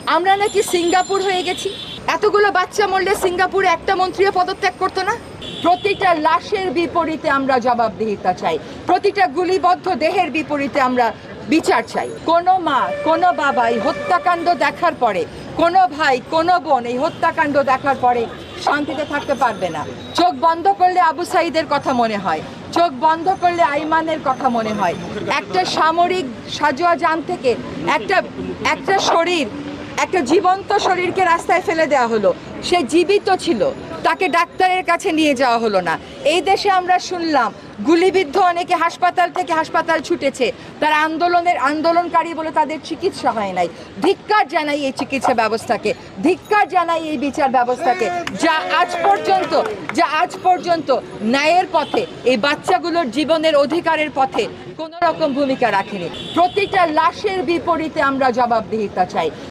আমরা নাকি সিঙ্গাপুর হয়ে গেছি। এতগুলো বাচ্চা মরলে সিঙ্গাপুরে একটা মন্ত্রীও পদত্যাগ করতো না? প্রতিটা লাশের বিপরীতে আমরা জবাবদিহিতা চাই, প্রতিটা গুলিবদ্ধ দেহের বিপরীতে আমরা বিচার চাই। কোনো মা, কোনো বাবা এই হত্যাকাণ্ড দেখার পরে, কোনো ভাই, কোনো বোন এই হত্যাকাণ্ড দেখার পরে শান্তিতে থাকতে পারবে না। চোখ বন্ধ করলে আবু সাঈদের কথা মনে হয়, চোখ বন্ধ করলে আইমানের কথা মনে হয়। একটা সামরিক সাজোয়া যান থেকে একটা শরীর, একটা জীবন্ত শরীরকে রাস্তায় ফেলে দেওয়া হলো। সে জীবিত ছিল, তাকে ডাক্তারের কাছে নিয়ে যাওয়া হলো না। এই দেশে আমরা শুনলাম গুলিবিদ্ধ অনেকে হাসপাতাল থেকে হাসপাতাল ছুটেছে, তারা আন্দোলনকারী বলে তাদের চিকিৎসা হয় নাই। ধিক্কার জানাই এই চিকিৎসা ব্যবস্থাকে, ধিক্কার জানাই এই বিচার ব্যবস্থাকে, যা আজ পর্যন্ত ন্যায়ের পথে, এই বাচ্চাগুলোর জীবনের অধিকারের পথে কোনো রকম ভূমিকা রাখেনি। প্রতিটা লাশের বিপরীতে আমরা জবাবদিহিতা চাই।